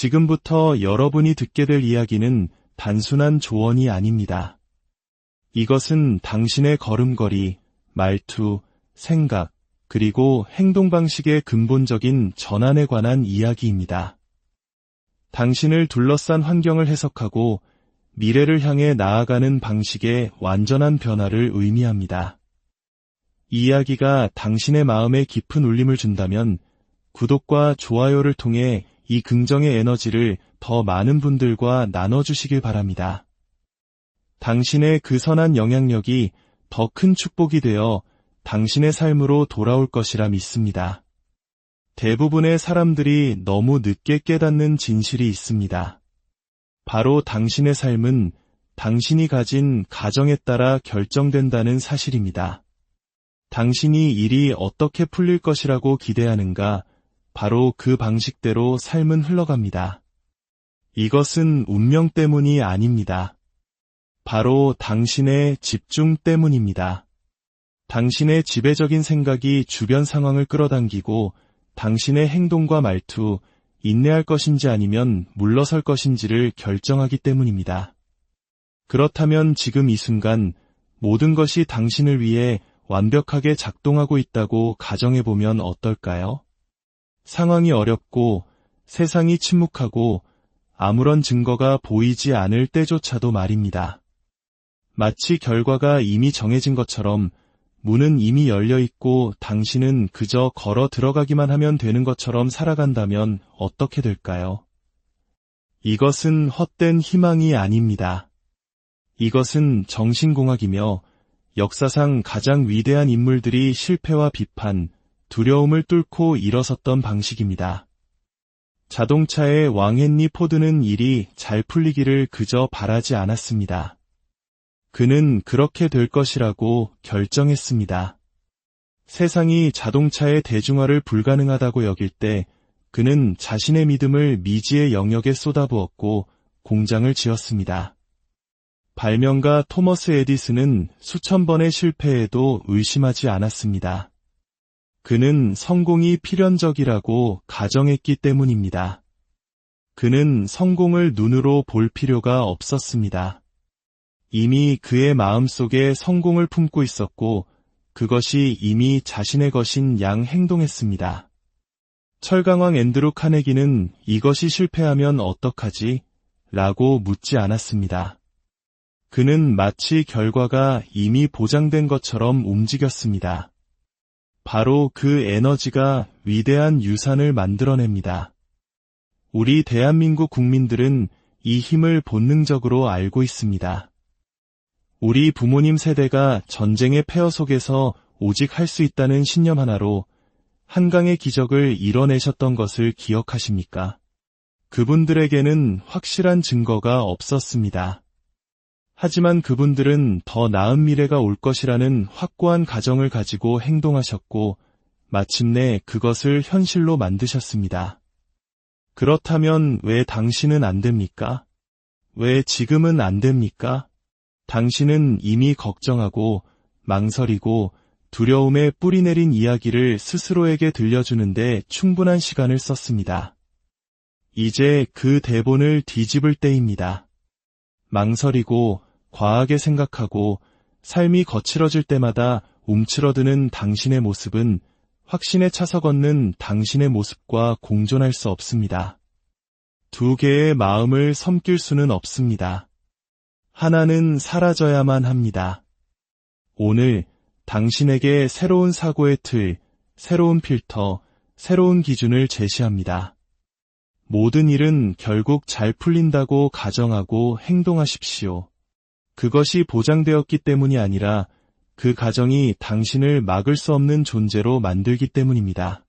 지금부터 여러분이 듣게 될 이야기는 단순한 조언이 아닙니다. 이것은 당신의 걸음걸이, 말투, 생각, 그리고 행동 방식의 근본적인 전환에 관한 이야기입니다. 당신을 둘러싼 환경을 해석하고 미래를 향해 나아가는 방식의 완전한 변화를 의미합니다. 이 이야기가 당신의 마음에 깊은 울림을 준다면 구독과 좋아요를 통해 이 긍정의 에너지를 더 많은 분들과 나눠주시길 바랍니다. 당신의 그 선한 영향력이 더 큰 축복이 되어 당신의 삶으로 돌아올 것이라 믿습니다. 대부분의 사람들이 너무 늦게 깨닫는 진실이 있습니다. 바로 당신의 삶은 당신이 가진 가정에 따라 결정된다는 사실입니다. 당신이 일이 어떻게 풀릴 것이라고 기대하는가, 바로 그 방식대로 삶은 흘러갑니다. 이것은 운명 때문이 아닙니다. 바로 당신의 집중 때문입니다. 당신의 지배적인 생각이 주변 상황을 끌어당기고 당신의 행동과 말투, 인내할 것인지 아니면 물러설 것인지를 결정하기 때문입니다. 그렇다면 지금 이 순간 모든 것이 당신을 위해 완벽하게 작동하고 있다고 가정해보면 어떨까요? 상황이 어렵고 세상이 침묵하고 아무런 증거가 보이지 않을 때조차도 말입니다. 마치 결과가 이미 정해진 것처럼 문은 이미 열려있고 당신은 그저 걸어 들어가기만 하면 되는 것처럼 살아간다면 어떻게 될까요? 이것은 헛된 희망이 아닙니다. 이것은 정신공학이며 역사상 가장 위대한 인물들이 실패와 비판, 두려움을 뚫고 일어섰던 방식입니다. 자동차의 왕 헨리 포드는 일이 잘 풀리기를 그저 바라지 않았습니다. 그는 그렇게 될 것이라고 결정했습니다. 세상이 자동차의 대중화를 불가능하다고 여길 때 그는 자신의 믿음을 미지의 영역에 쏟아부었고 공장을 지었습니다. 발명가 토머스 에디슨은 수천 번의 실패에도 의심하지 않았습니다. 그는 성공이 필연적이라고 가정했기 때문입니다. 그는 성공을 눈으로 볼 필요가 없었습니다. 이미 그의 마음속에 성공을 품고 있었고 그것이 이미 자신의 것인 양 행동했습니다. 철강왕 앤드루 카네기는 이것이 실패하면 어떡하지? 라고 묻지 않았습니다. 그는 마치 결과가 이미 보장된 것처럼 움직였습니다. 바로 그 에너지가 위대한 유산을 만들어냅니다. 우리 대한민국 국민들은 이 힘을 본능적으로 알고 있습니다. 우리 부모님 세대가 전쟁의 폐허 속에서 오직 할 수 있다는 신념 하나로 한강의 기적을 이뤄내셨던 것을 기억하십니까? 그분들에게는 확실한 증거가 없었습니다. 하지만 그분들은 더 나은 미래가 올 것이라는 확고한 가정을 가지고 행동하셨고 마침내 그것을 현실로 만드셨습니다. 그렇다면 왜 당신은 안 됩니까? 왜 지금은 안 됩니까? 당신은 이미 걱정하고 망설이고 두려움에 뿌리내린 이야기를 스스로에게 들려주는데 충분한 시간을 썼습니다. 이제 그 대본을 뒤집을 때입니다. 망설이고 과하게 생각하고 삶이 거칠어질 때마다 움츠러드는 당신의 모습은 확신에 차서 걷는 당신의 모습과 공존할 수 없습니다. 두 개의 마음을 섬길 수는 없습니다. 하나는 사라져야만 합니다. 오늘 당신에게 새로운 사고의 틀, 새로운 필터, 새로운 기준을 제시합니다. 모든 일은 결국 잘 풀린다고 가정하고 행동하십시오. 그것이 보장되었기 때문이 아니라 그 가정이 당신을 막을 수 없는 존재로 만들기 때문입니다.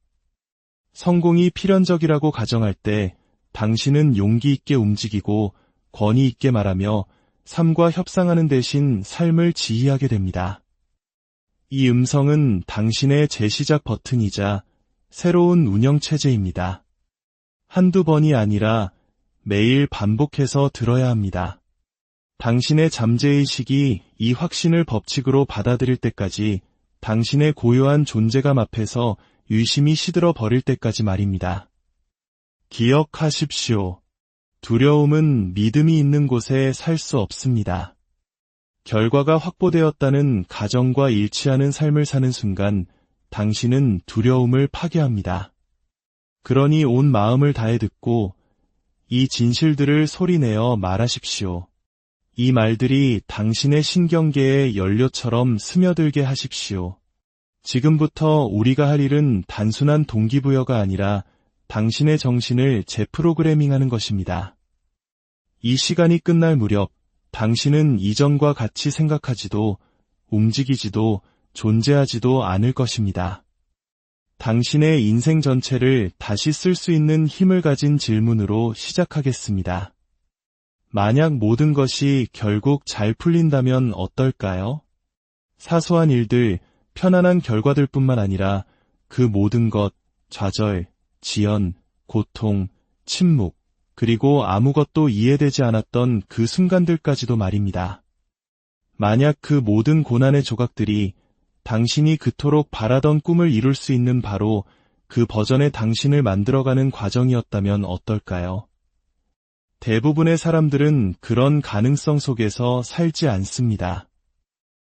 성공이 필연적이라고 가정할 때 당신은 용기 있게 움직이고 권위 있게 말하며 삶과 협상하는 대신 삶을 지휘하게 됩니다. 이 음성은 당신의 재시작 버튼이자 새로운 운영체제입니다. 한두 번이 아니라 매일 반복해서 들어야 합니다. 당신의 잠재의식이 이 확신을 법칙으로 받아들일 때까지 당신의 고요한 존재감 앞에서 유심히 시들어 버릴 때까지 말입니다. 기억하십시오. 두려움은 믿음이 있는 곳에 살 수 없습니다. 결과가 확보되었다는 가정과 일치하는 삶을 사는 순간 당신은 두려움을 파괴합니다. 그러니 온 마음을 다해 듣고 이 진실들을 소리내어 말하십시오. 이 말들이 당신의 신경계의 연료처럼 스며들게 하십시오. 지금부터 우리가 할 일은 단순한 동기부여가 아니라 당신의 정신을 재프로그래밍하는 것입니다. 이 시간이 끝날 무렵 당신은 이전과 같이 생각하지도 움직이지도 존재하지도 않을 것입니다. 당신의 인생 전체를 다시 쓸 수 있는 힘을 가진 질문으로 시작하겠습니다. 만약 모든 것이 결국 잘 풀린다면 어떨까요? 사소한 일들, 편안한 결과들뿐만 아니라 그 모든 것, 좌절, 지연, 고통, 침묵, 그리고 아무것도 이해되지 않았던 그 순간들까지도 말입니다. 만약 그 모든 고난의 조각들이 당신이 그토록 바라던 꿈을 이룰 수 있는 바로 그 버전의 당신을 만들어가는 과정이었다면 어떨까요? 대부분의 사람들은 그런 가능성 속에서 살지 않습니다.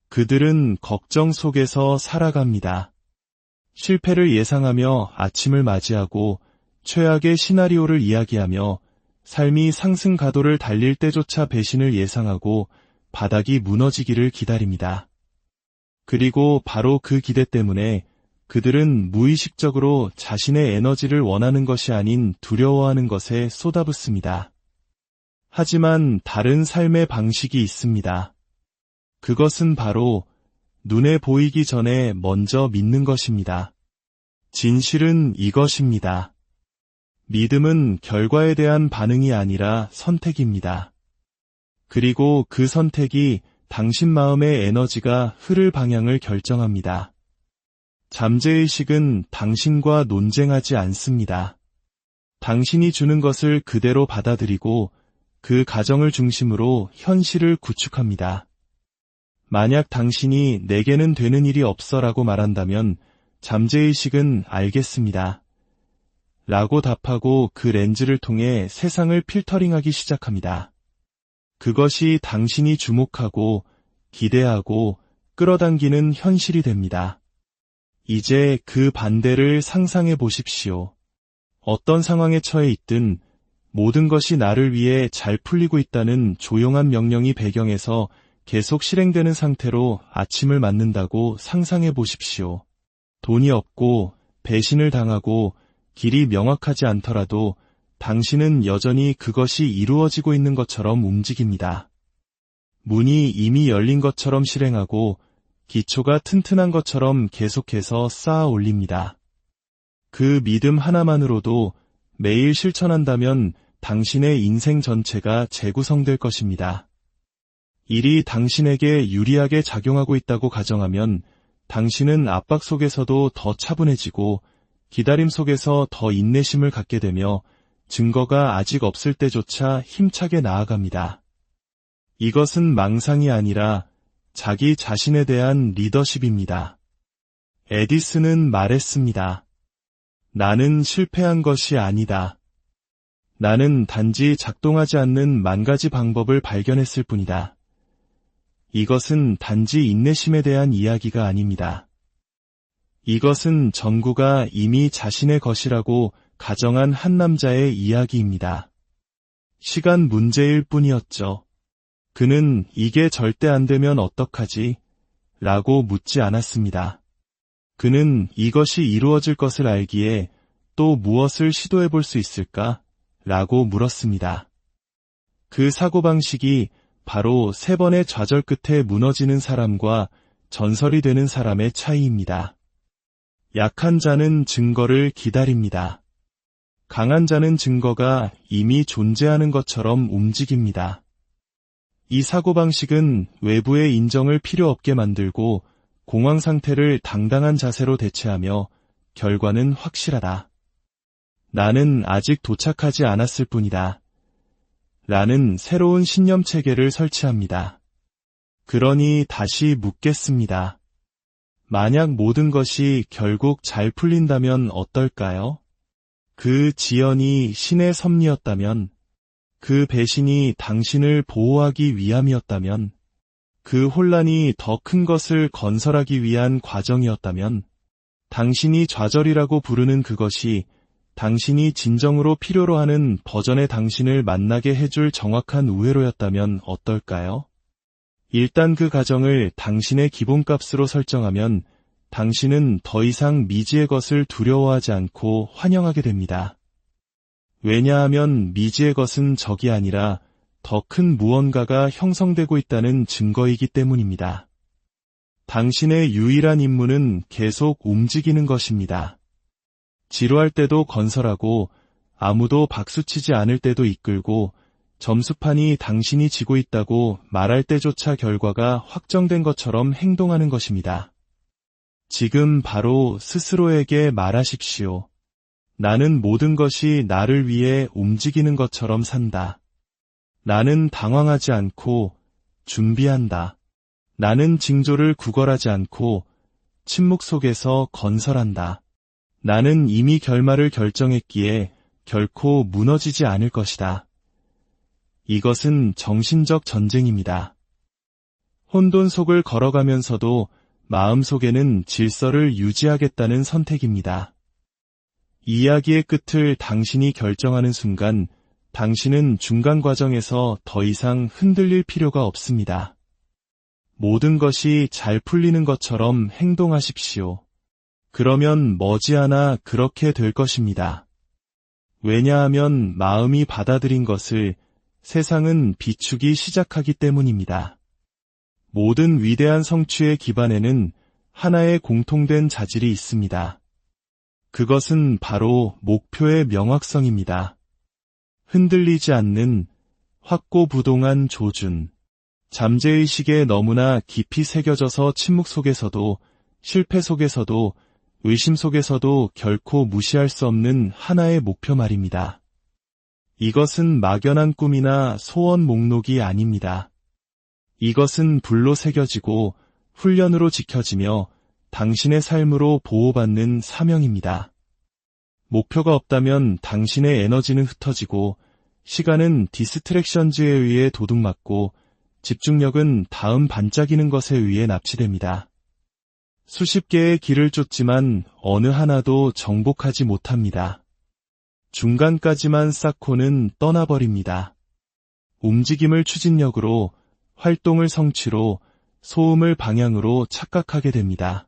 그들은 걱정 속에서 살아갑니다. 실패를 예상하며 아침을 맞이하고 최악의 시나리오를 이야기하며 삶이 상승 가도를 달릴 때조차 배신을 예상하고 바닥이 무너지기를 기다립니다. 그리고 바로 그 기대 때문에 그들은 무의식적으로 자신의 에너지를 원하는 것이 아닌 두려워하는 것에 쏟아붓습니다. 하지만 다른 삶의 방식이 있습니다. 그것은 바로 눈에 보이기 전에 먼저 믿는 것입니다. 진실은 이것입니다. 믿음은 결과에 대한 반응이 아니라 선택입니다. 그리고 그 선택이 당신 마음의 에너지가 흐를 방향을 결정합니다. 잠재의식은 당신과 논쟁하지 않습니다. 당신이 주는 것을 그대로 받아들이고 그 가정을 중심으로 현실을 구축합니다. 만약 당신이 내게는 되는 일이 없어라고 말한다면 잠재의식은 알겠습니다. 라고 답하고 그 렌즈를 통해 세상을 필터링하기 시작합니다. 그것이 당신이 주목하고 기대하고 끌어당기는 현실이 됩니다. 이제 그 반대를 상상해 보십시오. 어떤 상황에 처해 있든 모든 것이 나를 위해 잘 풀리고 있다는 조용한 명령이 배경에서 계속 실행되는 상태로 아침을 맞는다고 상상해 보십시오. 돈이 없고 배신을 당하고 길이 명확하지 않더라도 당신은 여전히 그것이 이루어지고 있는 것처럼 움직입니다. 문이 이미 열린 것처럼 실행하고 기초가 튼튼한 것처럼 계속해서 쌓아 올립니다. 그 믿음 하나만으로도 매일 실천한다면 당신의 인생 전체가 재구성될 것입니다. 일이 당신에게 유리하게 작용하고 있다고 가정하면 당신은 압박 속에서도 더 차분해지고 기다림 속에서 더 인내심을 갖게 되며 증거가 아직 없을 때조차 힘차게 나아갑니다. 이것은 망상이 아니라 자기 자신에 대한 리더십입니다. 에디슨은 말했습니다. 나는 실패한 것이 아니다. 나는 단지 작동하지 않는 만 가지 방법을 발견했을 뿐이다. 이것은 단지 인내심에 대한 이야기가 아닙니다. 이것은 전구가 이미 자신의 것이라고 가정한 한 남자의 이야기입니다. 시간 문제일 뿐이었죠. 그는 이게 절대 안 되면 어떡하지? 라고 묻지 않았습니다. 그는 이것이 이루어질 것을 알기에 또 무엇을 시도해 볼 수 있을까? 라고 물었습니다. 그 사고방식이 바로 3번의 좌절 끝에 무너지는 사람과 전설이 되는 사람의 차이입니다. 약한 자는 증거를 기다립니다. 강한 자는 증거가 이미 존재하는 것처럼 움직입니다. 이 사고방식은 외부의 인정을 필요 없게 만들고 공황 상태를 당당한 자세로 대체하며 결과는 확실하다. 나는 아직 도착하지 않았을 뿐이다. 라는 새로운 신념 체계를 설치합니다. 그러니 다시 묻겠습니다. 만약 모든 것이 결국 잘 풀린다면 어떨까요? 그 지연이 신의 섭리였다면, 그 배신이 당신을 보호하기 위함이었다면, 그 혼란이 더 큰 것을 건설하기 위한 과정이었다면, 당신이 좌절이라고 부르는 그것이 당신이 진정으로 필요로 하는 버전의 당신을 만나게 해줄 정확한 우회로였다면 어떨까요? 일단 그 가정을 당신의 기본값으로 설정하면 당신은 더 이상 미지의 것을 두려워하지 않고 환영하게 됩니다. 왜냐하면 미지의 것은 적이 아니라 더 큰 무언가가 형성되고 있다는 증거이기 때문입니다. 당신의 유일한 임무는 계속 움직이는 것입니다. 지루할 때도 건설하고 아무도 박수치지 않을 때도 이끌고 점수판이 당신이 지고 있다고 말할 때조차 결과가 확정된 것처럼 행동하는 것입니다. 지금 바로 스스로에게 말하십시오. 나는 모든 것이 나를 위해 움직이는 것처럼 산다. 나는 당황하지 않고 준비한다. 나는 징조를 구걸하지 않고 침묵 속에서 건설한다. 나는 이미 결말을 결정했기에 결코 무너지지 않을 것이다. 이것은 정신적 전쟁입니다. 혼돈 속을 걸어가면서도 마음속에는 질서를 유지하겠다는 선택입니다. 이야기의 끝을 당신이 결정하는 순간 당신은 중간 과정에서 더 이상 흔들릴 필요가 없습니다. 모든 것이 잘 풀리는 것처럼 행동하십시오. 그러면 머지않아 그렇게 될 것입니다. 왜냐하면 마음이 받아들인 것을 세상은 비추기 시작하기 때문입니다. 모든 위대한 성취의 기반에는 하나의 공통된 자질이 있습니다. 그것은 바로 목표의 명확성입니다. 흔들리지 않는 확고부동한 조준. 잠재의식에 너무나 깊이 새겨져서 침묵 속에서도 실패 속에서도 의심 속에서도 결코 무시할 수 없는 하나의 목표 말입니다. 이것은 막연한 꿈이나 소원 목록이 아닙니다. 이것은 불로 새겨지고 훈련으로 지켜지며 당신의 삶으로 보호받는 사명입니다. 목표가 없다면 당신의 에너지는 흩어지고 시간은 디스트랙션즈에 의해 도둑맞고 집중력은 다음 반짝이는 것에 의해 납치됩니다. 수십 개의 길을 쫓지만 어느 하나도 정복하지 못합니다. 중간까지만 쌓고는 떠나버립니다. 움직임을 추진력으로, 활동을 성취로, 소음을 방향으로 착각하게 됩니다.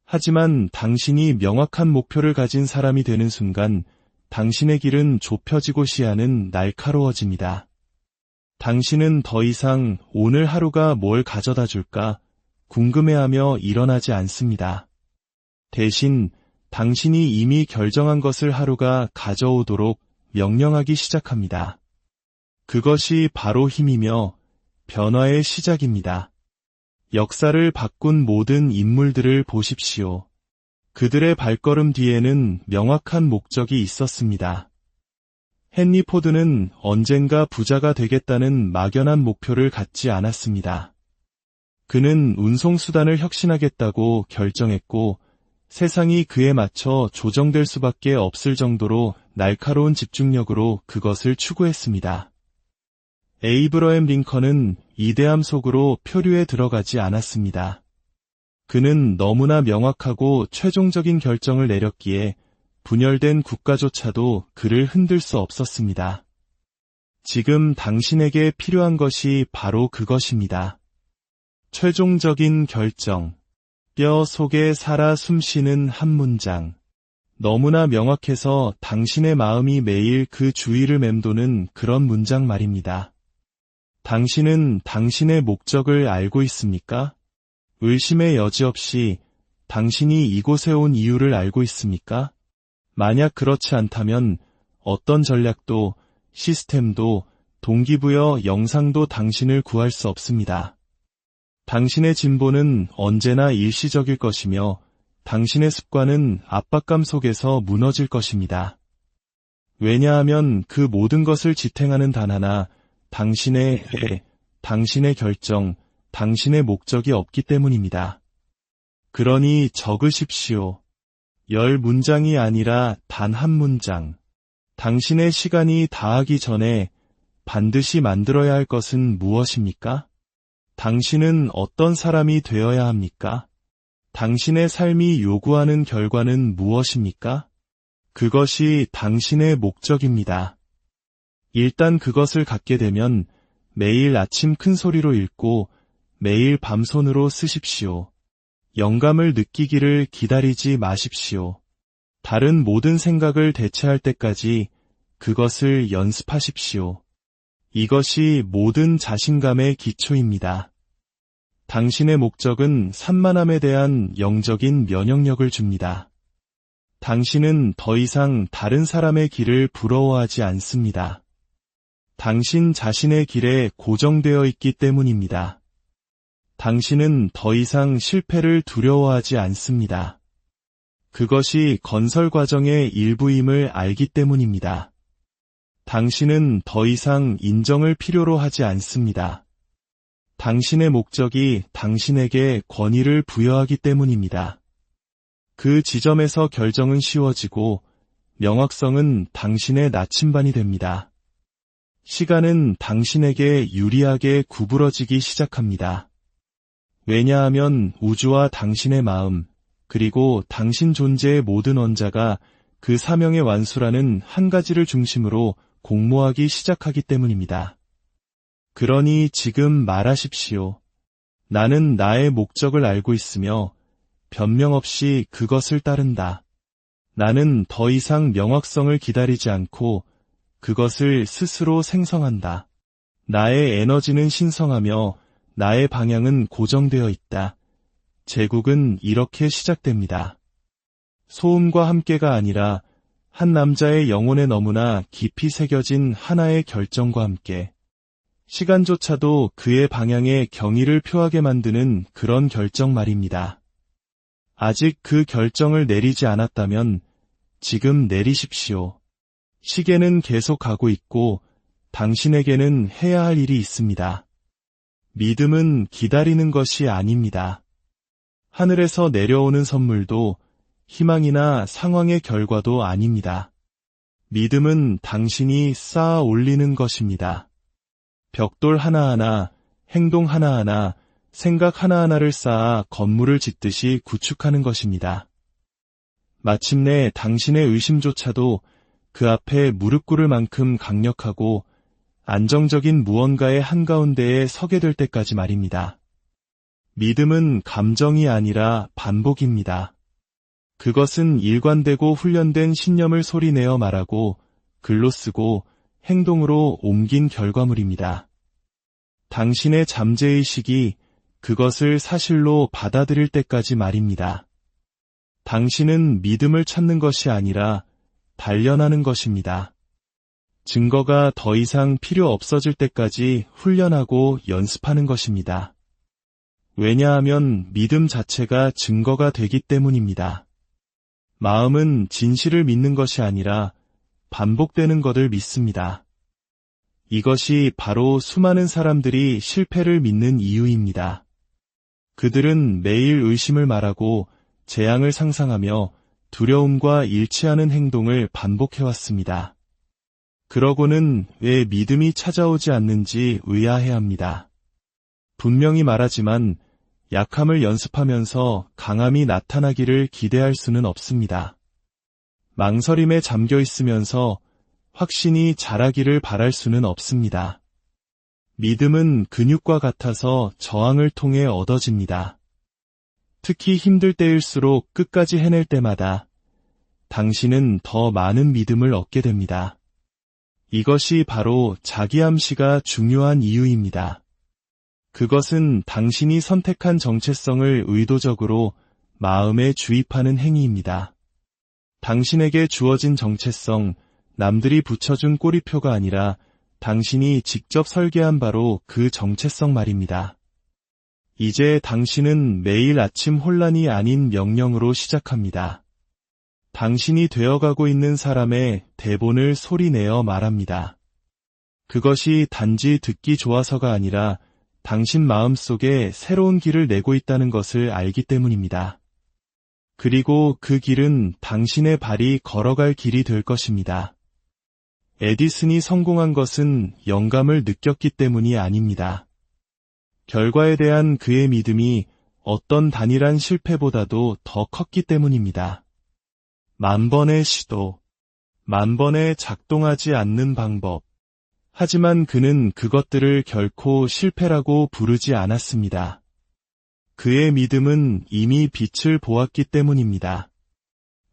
하지만 당신이 명확한 목표를 가진 사람이 되는 순간 당신의 길은 좁혀지고 시야는 날카로워집니다. 당신은 더 이상 오늘 하루가 뭘 가져다 줄까 궁금해하며 일어나지 않습니다. 대신 당신이 이미 결정한 것을 하루가 가져오도록 명령하기 시작합니다. 그것이 바로 힘이며 변화의 시작입니다. 역사를 바꾼 모든 인물들을 보십시오. 그들의 발걸음 뒤에는 명확한 목적이 있었습니다. 헨리 포드는 언젠가 부자가 되겠다는 막연한 목표를 갖지 않았습니다. 그는 운송수단을 혁신하겠다고 결정했고 세상이 그에 맞춰 조정될 수밖에 없을 정도로 날카로운 집중력으로 그것을 추구했습니다. 에이브러햄 링컨은 이대함 속으로 표류에 들어가지 않았습니다. 그는 너무나 명확하고 최종적인 결정을 내렸기에 분열된 국가조차도 그를 흔들 수 없었습니다. 지금 당신에게 필요한 것이 바로 그것입니다. 최종적인 결정. 뼈 속에 살아 숨쉬는 한 문장. 너무나 명확해서 당신의 마음이 매일 그 주위를 맴도는 그런 문장 말입니다. 당신은 당신의 목적을 알고 있습니까? 의심의 여지 없이 당신이 이곳에 온 이유를 알고 있습니까? 만약 그렇지 않다면 어떤 전략도, 시스템도, 동기부여 영상도 당신을 구할 수 없습니다. 당신의 진보는 언제나 일시적일 것이며 당신의 습관은 압박감 속에서 무너질 것입니다. 왜냐하면 그 모든 것을 지탱하는 단 하나, 당신의 당신의 결정, 당신의 목적이 없기 때문입니다. 그러니 적으십시오. 10문장이 아니라 단 한 문장. 당신의 시간이 다하기 전에 반드시 만들어야 할 것은 무엇입니까? 당신은 어떤 사람이 되어야 합니까? 당신의 삶이 요구하는 결과는 무엇입니까? 그것이 당신의 목적입니다. 일단 그것을 갖게 되면 매일 아침 큰 소리로 읽고 매일 밤손으로 쓰십시오. 영감을 느끼기를 기다리지 마십시오. 다른 모든 생각을 대체할 때까지 그것을 연습하십시오. 이것이 모든 자신감의 기초입니다. 당신의 목적은 산만함에 대한 영적인 면역력을 줍니다. 당신은 더 이상 다른 사람의 길을 부러워하지 않습니다. 당신 자신의 길에 고정되어 있기 때문입니다. 당신은 더 이상 실패를 두려워하지 않습니다. 그것이 건설 과정의 일부임을 알기 때문입니다. 당신은 더 이상 인정을 필요로 하지 않습니다. 당신의 목적이 당신에게 권위를 부여하기 때문입니다. 그 지점에서 결정은 쉬워지고 명확성은 당신의 나침반이 됩니다. 시간은 당신에게 유리하게 구부러지기 시작합니다. 왜냐하면 우주와 당신의 마음, 그리고 당신 존재의 모든 원자가 그 사명의 완수라는 한 가지를 중심으로 공모하기 시작하기 때문입니다. 그러니 지금 말하십시오. 나는 나의 목적을 알고 있으며 변명 없이 그것을 따른다. 나는 더 이상 명확성을 기다리지 않고 그것을 스스로 생성한다. 나의 에너지는 신성하며 나의 방향은 고정되어 있다. 제국은 이렇게 시작됩니다. 소음과 함께가 아니라 한 남자의 영혼에 너무나 깊이 새겨진 하나의 결정과 함께 시간조차도 그의 방향에 경의를 표하게 만드는 그런 결정 말입니다. 아직 그 결정을 내리지 않았다면 지금 내리십시오. 시계는 계속 가고 있고 당신에게는 해야 할 일이 있습니다. 믿음은 기다리는 것이 아닙니다. 하늘에서 내려오는 선물도 희망이나 상황의 결과도 아닙니다. 믿음은 당신이 쌓아 올리는 것입니다. 벽돌 하나하나, 행동 하나하나, 생각 하나하나를 쌓아 건물을 짓듯이 구축하는 것입니다. 마침내 당신의 의심조차도 그 앞에 무릎 꿇을 만큼 강력하고 안정적인 무언가의 한가운데에 서게 될 때까지 말입니다. 믿음은 감정이 아니라 반복입니다. 그것은 일관되고 훈련된 신념을 소리내어 말하고 글로 쓰고 행동으로 옮긴 결과물입니다. 당신의 잠재의식이 그것을 사실로 받아들일 때까지 말입니다. 당신은 믿음을 찾는 것이 아니라 단련하는 것입니다. 증거가 더 이상 필요 없어질 때까지 훈련하고 연습하는 것입니다. 왜냐하면 믿음 자체가 증거가 되기 때문입니다. 마음은 진실을 믿는 것이 아니라 반복되는 것을 믿습니다. 이것이 바로 수많은 사람들이 실패를 믿는 이유입니다. 그들은 매일 의심을 말하고 재앙을 상상하며 두려움과 일치하는 행동을 반복해왔습니다. 그러고는 왜 믿음이 찾아오지 않는지 의아해합니다. 분명히 말하지만 약함을 연습하면서 강함이 나타나기를 기대할 수는 없습니다. 망설임에 잠겨 있으면서 확신이 자라기를 바랄 수는 없습니다. 믿음은 근육과 같아서 저항을 통해 얻어집니다. 특히 힘들 때일수록 끝까지 해낼 때마다 당신은 더 많은 믿음을 얻게 됩니다. 이것이 바로 자기암시가 중요한 이유입니다. 그것은 당신이 선택한 정체성을 의도적으로 마음에 주입하는 행위입니다. 당신에게 주어진 정체성, 남들이 붙여준 꼬리표가 아니라 당신이 직접 설계한 바로 그 정체성 말입니다. 이제 당신은 매일 아침 혼란이 아닌 명령으로 시작합니다. 당신이 되어가고 있는 사람의 대본을 소리내어 말합니다. 그것이 단지 듣기 좋아서가 아니라 당신 마음속에 새로운 길을 내고 있다는 것을 알기 때문입니다. 그리고 그 길은 당신의 발이 걸어갈 길이 될 것입니다. 에디슨이 성공한 것은 영감을 느꼈기 때문이 아닙니다. 결과에 대한 그의 믿음이 어떤 단일한 실패보다도 더 컸기 때문입니다. 10,000번의 시도, 10,000번의 작동하지 않는 방법. 하지만 그는 그것들을 결코 실패라고 부르지 않았습니다. 그의 믿음은 이미 빛을 보았기 때문입니다.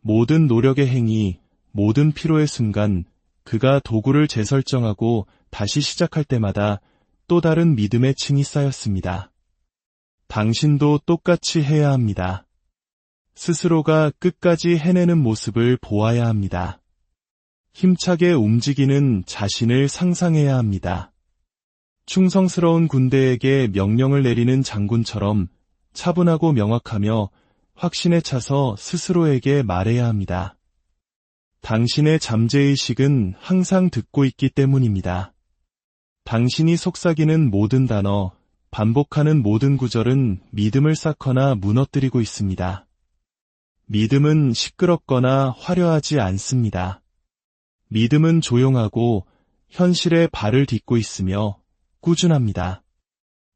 모든 노력의 행위, 모든 피로의 순간, 그가 도구를 재설정하고 다시 시작할 때마다 또 다른 믿음의 층이 쌓였습니다. 당신도 똑같이 해야 합니다. 스스로가 끝까지 해내는 모습을 보아야 합니다. 힘차게 움직이는 자신을 상상해야 합니다. 충성스러운 군대에게 명령을 내리는 장군처럼 차분하고 명확하며 확신에 차서 스스로에게 말해야 합니다. 당신의 잠재의식은 항상 듣고 있기 때문입니다. 당신이 속삭이는 모든 단어, 반복하는 모든 구절은 믿음을 쌓거나 무너뜨리고 있습니다. 믿음은 시끄럽거나 화려하지 않습니다. 믿음은 조용하고 현실에 발을 딛고 있으며 꾸준합니다.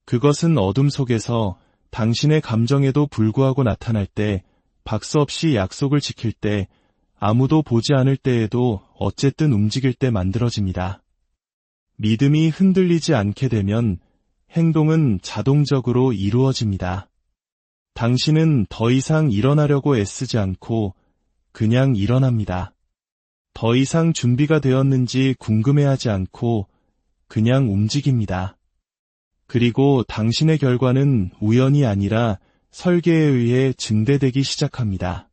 그것은 어둠 속에서 당신의 감정에도 불구하고 나타날 때, 박수 없이 약속을 지킬 때, 아무도 보지 않을 때에도 어쨌든 움직일 때 만들어집니다. 믿음이 흔들리지 않게 되면 행동은 자동적으로 이루어집니다. 당신은 더 이상 일어나려고 애쓰지 않고 그냥 일어납니다. 더 이상 준비가 되었는지 궁금해하지 않고 그냥 움직입니다. 그리고 당신의 결과는 우연이 아니라 설계에 의해 증대되기 시작합니다.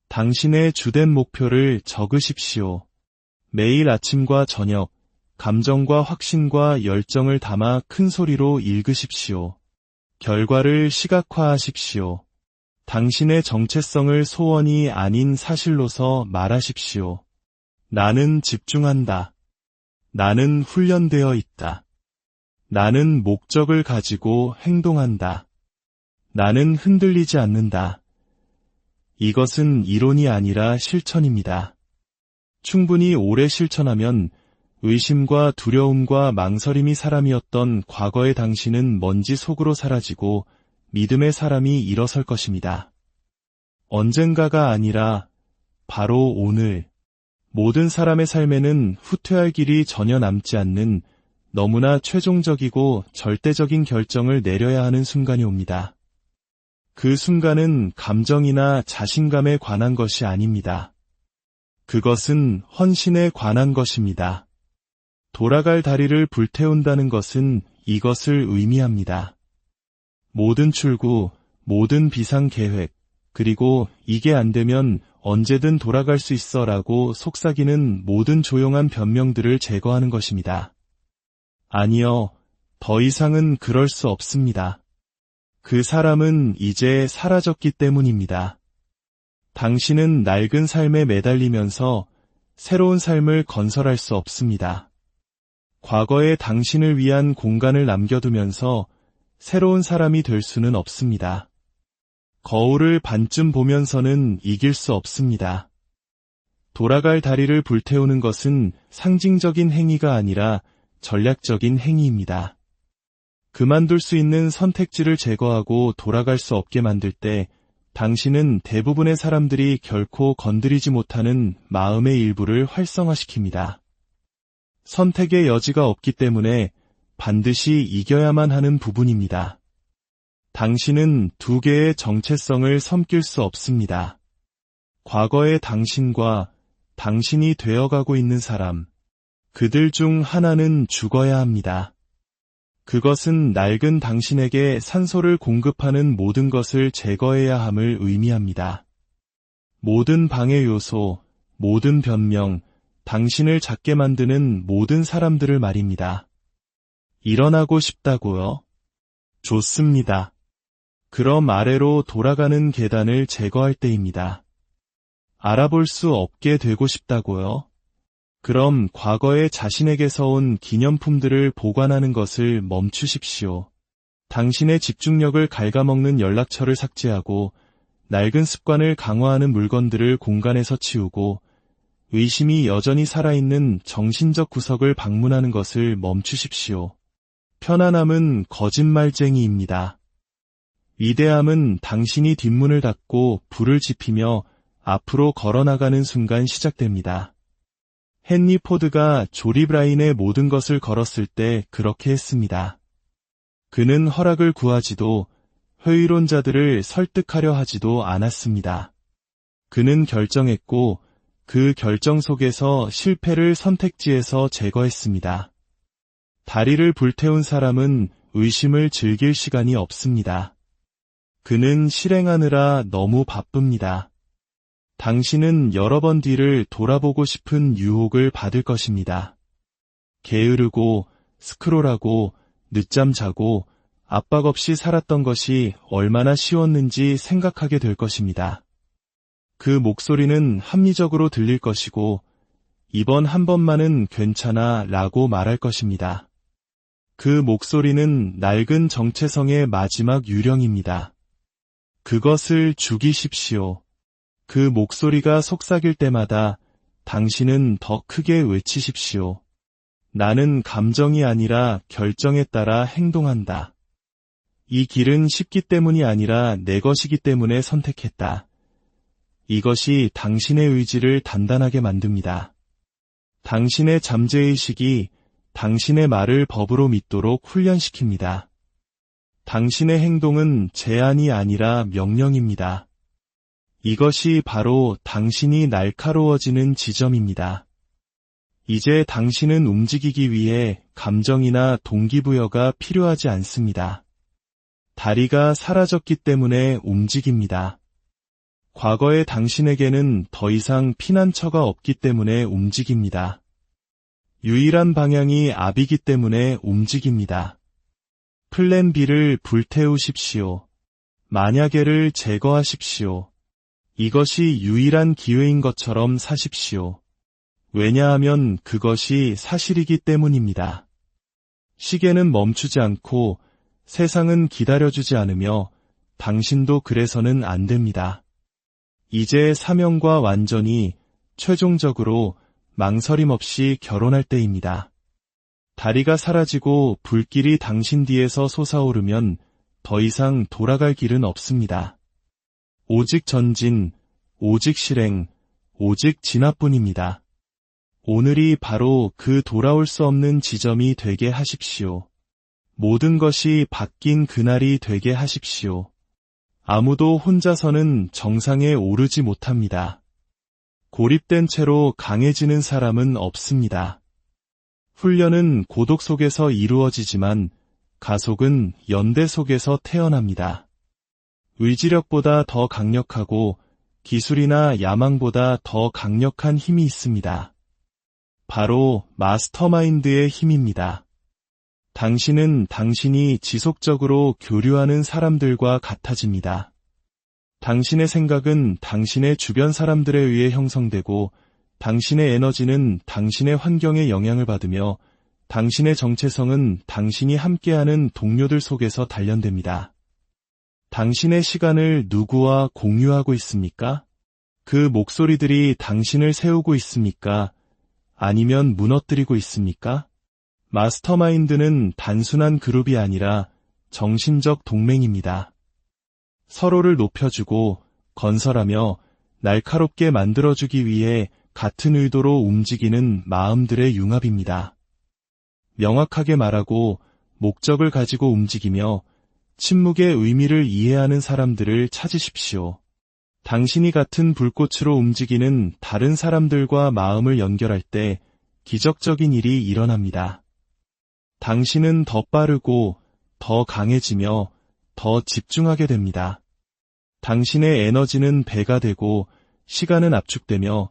당신의 주된 목표를 적으십시오. 매일 아침과 저녁, 감정과 확신과 열정을 담아 큰 소리로 읽으십시오. 결과를 시각화하십시오. 당신의 정체성을 소원이 아닌 사실로서 말하십시오. 나는 집중한다. 나는 훈련되어 있다. 나는 목적을 가지고 행동한다. 나는 흔들리지 않는다. 이것은 이론이 아니라 실천입니다. 충분히 오래 실천하면 의심과 두려움과 망설임이 사람이었던 과거의 당신은 먼지 속으로 사라지고 믿음의 사람이 일어설 것입니다. 언젠가가 아니라 바로 오늘. 모든 사람의 삶에는 후퇴할 길이 전혀 남지 않는 너무나 최종적이고 절대적인 결정을 내려야 하는 순간이 옵니다. 그 순간은 감정이나 자신감에 관한 것이 아닙니다. 그것은 헌신에 관한 것입니다. 돌아갈 다리를 불태운다는 것은 이것을 의미합니다. 모든 출구, 모든 비상 계획, 그리고 이게 안 되면 언제든 돌아갈 수 있어 라고 속삭이는 모든 조용한 변명들을 제거하는 것입니다. 아니요, 더 이상은 그럴 수 없습니다. 그 사람은 이제 사라졌기 때문입니다. 당신은 낡은 삶에 매달리면서 새로운 삶을 건설할 수 없습니다. 과거의 당신을 위한 공간을 남겨두면서 새로운 사람이 될 수는 없습니다. 거울을 반쯤 보면서는 이길 수 없습니다. 돌아갈 다리를 불태우는 것은 상징적인 행위가 아니라 전략적인 행위입니다. 그만둘 수 있는 선택지를 제거하고 돌아갈 수 없게 만들 때 당신은 대부분의 사람들이 결코 건드리지 못하는 마음의 일부를 활성화시킵니다. 선택의 여지가 없기 때문에 반드시 이겨야만 하는 부분입니다. 당신은 두 개의 정체성을 섬길 수 없습니다. 과거의 당신과 당신이 되어가고 있는 사람, 그들 중 하나는 죽어야 합니다. 그것은 낡은 당신에게 산소를 공급하는 모든 것을 제거해야 함을 의미합니다. 모든 방해 요소, 모든 변명, 당신을 작게 만드는 모든 사람들을 말입니다. 일어나고 싶다고요? 좋습니다. 그럼 아래로 돌아가는 계단을 제거할 때입니다. 알아볼 수 없게 되고 싶다고요? 그럼 과거의 자신에게서 온 기념품들을 보관하는 것을 멈추십시오. 당신의 집중력을 갉아먹는 연락처를 삭제하고 낡은 습관을 강화하는 물건들을 공간에서 치우고 의심이 여전히 살아있는 정신적 구석을 방문하는 것을 멈추십시오. 편안함은 거짓말쟁이입니다. 위대함은 당신이 뒷문을 닫고 불을 지피며 앞으로 걸어나가는 순간 시작됩니다. 헨리 포드가 조리 브라인의 모든 것을 걸었을 때 그렇게 했습니다. 그는 허락을 구하지도 회의론자들을 설득하려 하지도 않았습니다. 그는 결정했고 그 결정 속에서 실패를 선택지에서 제거했습니다. 다리를 불태운 사람은 의심을 즐길 시간이 없습니다. 그는 실행하느라 너무 바쁩니다. 당신은 여러 번 뒤를 돌아보고 싶은 유혹을 받을 것입니다. 게으르고 스크롤하고 늦잠 자고 압박 없이 살았던 것이 얼마나 쉬웠는지 생각하게 될 것입니다. 그 목소리는 합리적으로 들릴 것이고 이번 한 번만은 괜찮아 라고 말할 것입니다. 그 목소리는 낡은 정체성의 마지막 유령입니다. 그것을 죽이십시오. 그 목소리가 속삭일 때마다 당신은 더 크게 외치십시오. 나는 감정이 아니라 결정에 따라 행동한다. 이 길은 쉽기 때문이 아니라 내 것이기 때문에 선택했다. 이것이 당신의 의지를 단단하게 만듭니다. 당신의 잠재의식이 당신의 말을 법으로 믿도록 훈련시킵니다. 당신의 행동은 제안이 아니라 명령입니다. 이것이 바로 당신이 날카로워지는 지점입니다. 이제 당신은 움직이기 위해 감정이나 동기부여가 필요하지 않습니다. 다리가 사라졌기 때문에 움직입니다. 과거의 당신에게는 더 이상 피난처가 없기 때문에 움직입니다. 유일한 방향이 앞이기 때문에 움직입니다. 플랜 B를 불태우십시오. 만약에를 제거하십시오. 이것이 유일한 기회인 것처럼 사십시오. 왜냐하면 그것이 사실이기 때문입니다. 시계는 멈추지 않고 세상은 기다려주지 않으며 당신도 그래서는 안 됩니다. 이제 사명과 완전히 최종적으로 망설임 없이 결혼할 때입니다. 다리가 사라지고 불길이 당신 뒤에서 솟아오르면 더 이상 돌아갈 길은 없습니다. 오직 전진, 오직 실행, 오직 진화뿐입니다. 오늘이 바로 그 돌아올 수 없는 지점이 되게 하십시오. 모든 것이 바뀐 그날이 되게 하십시오. 아무도 혼자서는 정상에 오르지 못합니다. 고립된 채로 강해지는 사람은 없습니다. 훈련은 고독 속에서 이루어지지만 가속은 연대 속에서 태어납니다. 의지력보다 더 강력하고 기술이나 야망보다 더 강력한 힘이 있습니다. 바로 마스터마인드의 힘입니다. 당신은 당신이 지속적으로 교류하는 사람들과 같아집니다. 당신의 생각은 당신의 주변 사람들에 의해 형성되고 당신의 에너지는 당신의 환경에 영향을 받으며 당신의 정체성은 당신이 함께하는 동료들 속에서 단련됩니다. 당신의 시간을 누구와 공유하고 있습니까? 그 목소리들이 당신을 세우고 있습니까? 아니면 무너뜨리고 있습니까? 마스터마인드는 단순한 그룹이 아니라 정신적 동맹입니다. 서로를 높여주고 건설하며 날카롭게 만들어주기 위해 같은 의도로 움직이는 마음들의 융합입니다. 명확하게 말하고 목적을 가지고 움직이며 침묵의 의미를 이해하는 사람들을 찾으십시오. 당신이 같은 불꽃으로 움직이는 다른 사람들과 마음을 연결할 때 기적적인 일이 일어납니다. 당신은 더 빠르고 더 강해지며 더 집중하게 됩니다. 당신의 에너지는 배가 되고 시간은 압축되며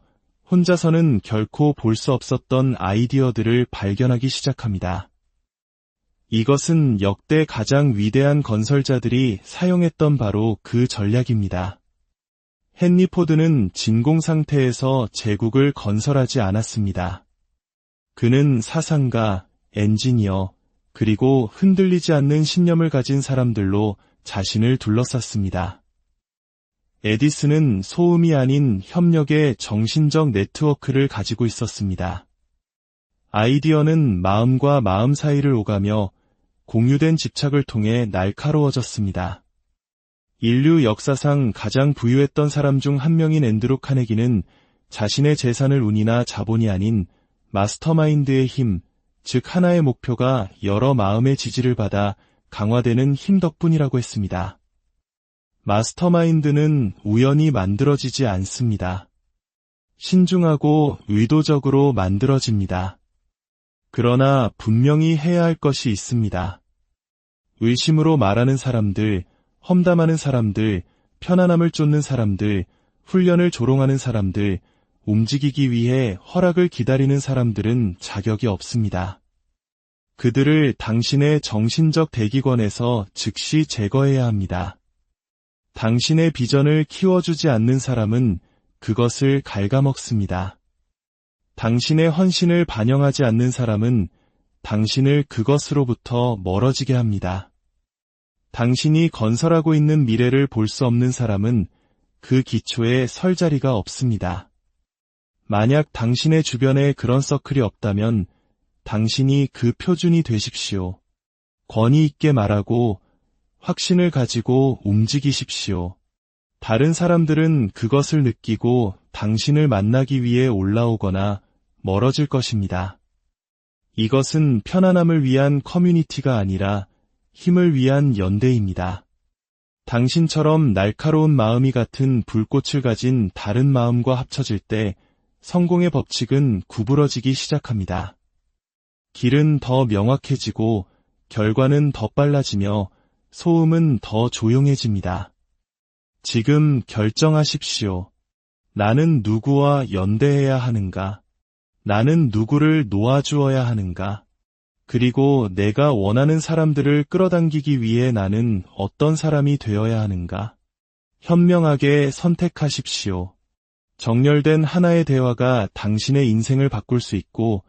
혼자서는 결코 볼 수 없었던 아이디어들을 발견하기 시작합니다. 이것은 역대 가장 위대한 건설자들이 사용했던 바로 그 전략입니다. 헨리 포드는 진공 상태에서 제국을 건설하지 않았습니다. 그는 사상가, 엔지니어, 그리고 흔들리지 않는 신념을 가진 사람들로 자신을 둘러쌌습니다. 에디슨은 소음이 아닌 협력의 정신적 네트워크를 가지고 있었습니다. 아이디어는 마음과 마음 사이를 오가며 공유된 집착을 통해 날카로워졌습니다. 인류 역사상 가장 부유했던 사람 중 한 명인 앤드루 카네기는 자신의 재산을 운이나 자본이 아닌 마스터마인드의 힘, 즉 하나의 목표가 여러 마음의 지지를 받아 강화되는 힘 덕분이라고 했습니다. 마스터마인드는 우연히 만들어지지 않습니다. 신중하고 의도적으로 만들어집니다. 그러나 분명히 해야 할 것이 있습니다. 의심으로 말하는 사람들, 험담하는 사람들, 편안함을 쫓는 사람들, 훈련을 조롱하는 사람들, 움직이기 위해 허락을 기다리는 사람들은 자격이 없습니다. 그들을 당신의 정신적 대기권에서 즉시 제거해야 합니다. 당신의 비전을 키워주지 않는 사람은 그것을 갉아먹습니다. 당신의 헌신을 반영하지 않는 사람은 당신을 그것으로부터 멀어지게 합니다. 당신이 건설하고 있는 미래를 볼 수 없는 사람은 그 기초에 설 자리가 없습니다. 만약 당신의 주변에 그런 서클이 없다면 당신이 그 표준이 되십시오. 권위 있게 말하고 확신을 가지고 움직이십시오. 다른 사람들은 그것을 느끼고 당신을 만나기 위해 올라오거나 멀어질 것입니다. 이것은 편안함을 위한 커뮤니티가 아니라 힘을 위한 연대입니다. 당신처럼 날카로운 마음이 같은 불꽃을 가진 다른 마음과 합쳐질 때 성공의 법칙은 구부러지기 시작합니다. 길은 더 명확해지고 결과는 더 빨라지며 소음은 더 조용해집니다. 지금 결정하십시오. 나는 누구와 연대해야 하는가? 나는 누구를 놓아주어야 하는가? 그리고 내가 원하는 사람들을 끌어당기기 위해 나는 어떤 사람이 되어야 하는가? 현명하게 선택하십시오. 정렬된 하나의 대화가 당신의 인생을 바꿀 수 있고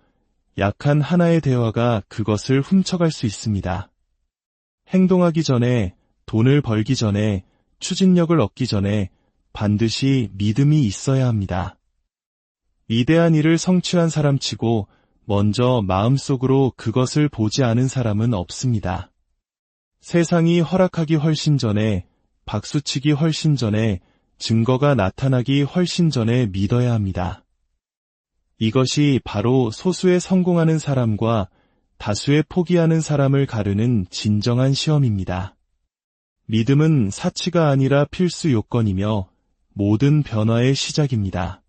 약한 하나의 대화가 그것을 훔쳐갈 수 있습니다. 행동하기 전에, 돈을 벌기 전에, 추진력을 얻기 전에 반드시 믿음이 있어야 합니다. 위대한 일을 성취한 사람치고 먼저 마음속으로 그것을 보지 않은 사람은 없습니다. 세상이 허락하기 훨씬 전에, 박수치기 훨씬 전에, 증거가 나타나기 훨씬 전에 믿어야 합니다. 이것이 바로 소수의 성공하는 사람과 다수의 포기하는 사람을 가르는 진정한 시험입니다. 믿음은 사치가 아니라 필수 요건이며 모든 변화의 시작입니다.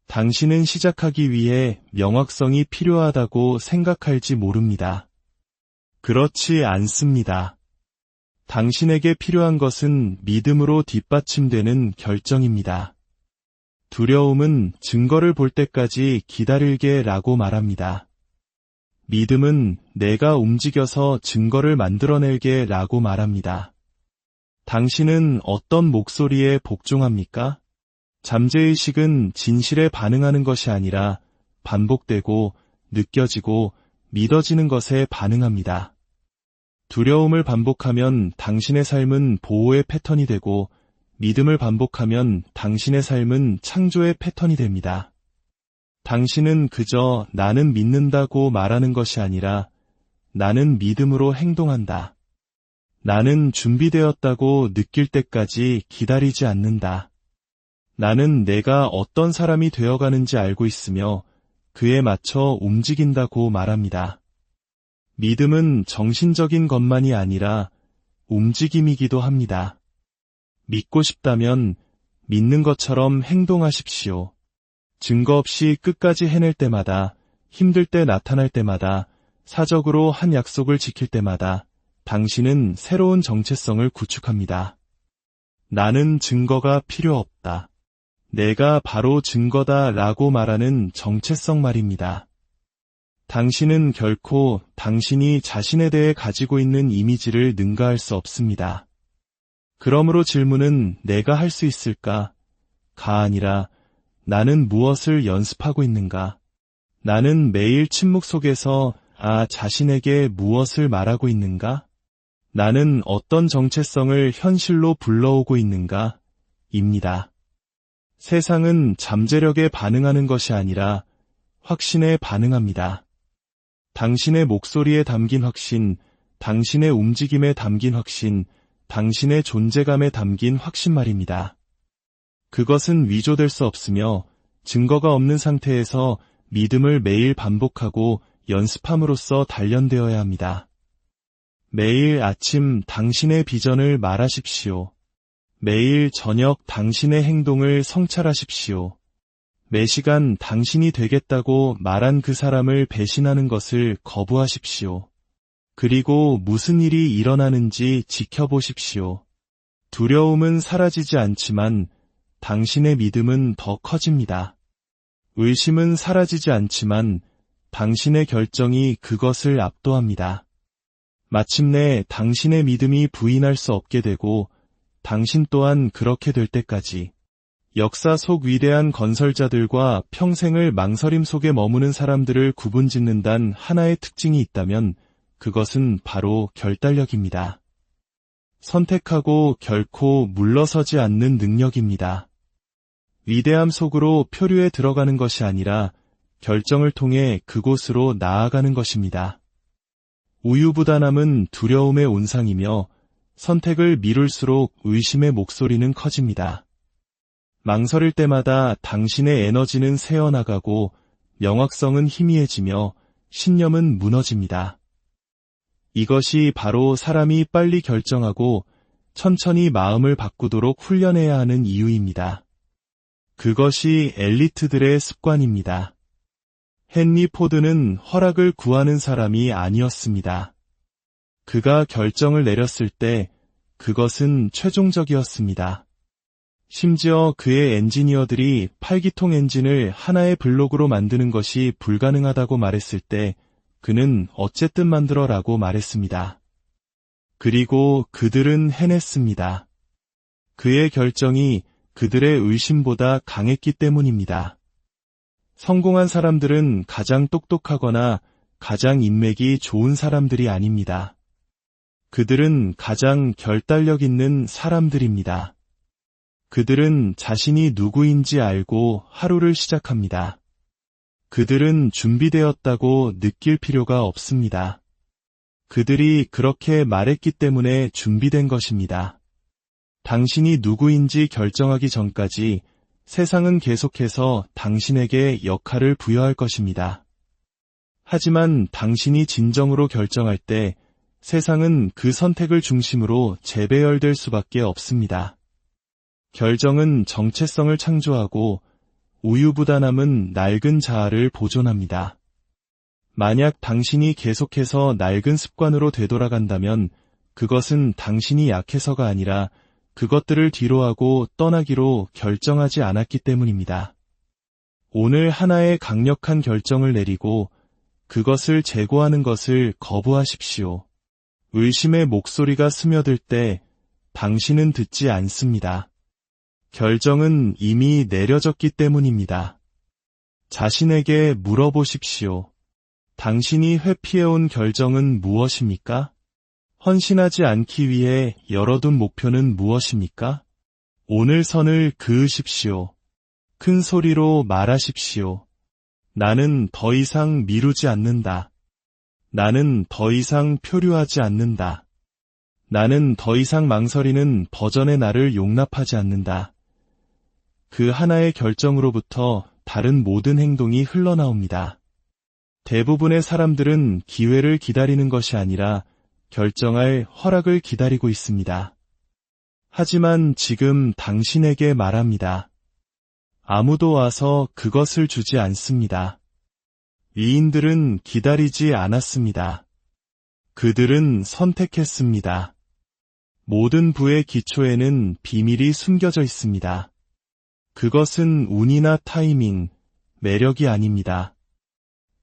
당신은 시작하기 위해 명확성이 필요하다고 생각할지 모릅니다. 그렇지 않습니다. 당신에게 필요한 것은 믿음으로 뒷받침되는 결정입니다. 두려움은 증거를 볼 때까지 기다릴게 라고 말합니다. 믿음은 내가 움직여서 증거를 만들어낼게 라고 말합니다. 당신은 어떤 목소리에 복종합니까? 잠재의식은 진실에 반응하는 것이 아니라 반복되고 느껴지고 믿어지는 것에 반응합니다. 두려움을 반복하면 당신의 삶은 보호의 패턴이 되고 믿음을 반복하면 당신의 삶은 창조의 패턴이 됩니다. 당신은 그저 나는 믿는다고 말하는 것이 아니라 나는 믿음으로 행동한다. 나는 준비되었다고 느낄 때까지 기다리지 않는다. 나는 내가 어떤 사람이 되어가는지 알고 있으며 그에 맞춰 움직인다고 말합니다. 믿음은 정신적인 것만이 아니라 움직임이기도 합니다. 믿고 싶다면 믿는 것처럼 행동하십시오. 증거 없이 끝까지 해낼 때마다, 힘들 때 나타날 때마다, 사적으로 한 약속을 지킬 때마다 당신은 새로운 정체성을 구축합니다. 나는 증거가 필요 없다. 내가 바로 증거다 라고 말하는 정체성 말입니다. 당신은 결코 당신이 자신에 대해 가지고 있는 이미지를 능가할 수 없습니다. 그러므로 질문은 내가 할 수 있을까? 가 아니라 나는 무엇을 연습하고 있는가? 나는 매일 침묵 속에서 자신에게 무엇을 말하고 있는가? 나는 어떤 정체성을 현실로 불러오고 있는가? 입니다. 세상은 잠재력에 반응하는 것이 아니라 확신에 반응합니다. 당신의 목소리에 담긴 확신, 당신의 움직임에 담긴 확신, 당신의 존재감에 담긴 확신 말입니다. 그것은 위조될 수 없으며 증거가 없는 상태에서 믿음을 매일 반복하고 연습함으로써 단련되어야 합니다. 매일 아침 당신의 비전을 말하십시오. 매일 저녁 당신의 행동을 성찰하십시오. 매시간 당신이 되겠다고 말한 그 사람을 배신하는 것을 거부하십시오. 그리고 무슨 일이 일어나는지 지켜보십시오. 두려움은 사라지지 않지만 당신의 믿음은 더 커집니다. 의심은 사라지지 않지만 당신의 결정이 그것을 압도합니다. 마침내 당신의 믿음이 부인할 수 없게 되고 당신 또한 그렇게 될 때까지 역사 속 위대한 건설자들과 평생을 망설임 속에 머무는 사람들을 구분짓는단 하나의 특징이 있다면 그것은 바로 결단력입니다. 선택하고 결코 물러서지 않는 능력입니다. 위대함 속으로 표류에 들어가는 것이 아니라 결정을 통해 그곳으로 나아가는 것입니다. 우유부단함은 두려움의 온상이며 선택을 미룰수록 의심의 목소리는 커집니다. 망설일 때마다 당신의 에너지는 새어나가고 명확성은 희미해지며 신념은 무너집니다. 이것이 바로 사람이 빨리 결정하고 천천히 마음을 바꾸도록 훈련해야 하는 이유입니다. 그것이 엘리트들의 습관입니다. 헨리 포드는 허락을 구하는 사람이 아니었습니다. 그가 결정을 내렸을 때 그것은 최종적이었습니다. 심지어 그의 엔지니어들이 8기통 엔진을 하나의 블록으로 만드는 것이 불가능하다고 말했을 때 그는 어쨌든 만들어라고 말했습니다. 그리고 그들은 해냈습니다. 그의 결정이 그들의 의심보다 강했기 때문입니다. 성공한 사람들은 가장 똑똑하거나 가장 인맥이 좋은 사람들이 아닙니다. 그들은 가장 결단력 있는 사람들입니다. 그들은 자신이 누구인지 알고 하루를 시작합니다. 그들은 준비되었다고 느낄 필요가 없습니다. 그들이 그렇게 말했기 때문에 준비된 것입니다. 당신이 누구인지 결정하기 전까지 세상은 계속해서 당신에게 역할을 부여할 것입니다. 하지만 당신이 진정으로 결정할 때 세상은 그 선택을 중심으로 재배열될 수밖에 없습니다. 결정은 정체성을 창조하고 우유부단함은 낡은 자아를 보존합니다. 만약 당신이 계속해서 낡은 습관으로 되돌아간다면 그것은 당신이 약해서가 아니라 그것들을 뒤로하고 떠나기로 결정하지 않았기 때문입니다. 오늘 하나의 강력한 결정을 내리고 그것을 재고하는 것을 거부하십시오. 의심의 목소리가 스며들 때 당신은 듣지 않습니다. 결정은 이미 내려졌기 때문입니다. 자신에게 물어보십시오. 당신이 회피해온 결정은 무엇입니까? 헌신하지 않기 위해 열어둔 목표는 무엇입니까? 오늘 선을 그으십시오. 큰 소리로 말하십시오. 나는 더 이상 미루지 않는다. 나는 더 이상 표류하지 않는다. 나는 더 이상 망설이는 버전의 나를 용납하지 않는다. 그 하나의 결정으로부터 다른 모든 행동이 흘러나옵니다. 대부분의 사람들은 기회를 기다리는 것이 아니라 결정할 허락을 기다리고 있습니다. 하지만 지금 당신에게 말합니다. 아무도 와서 그것을 주지 않습니다. 위인들은 기다리지 않았습니다. 그들은 선택했습니다. 모든 부의 기초에는 비밀이 숨겨져 있습니다. 그것은 운이나 타이밍, 매력이 아닙니다.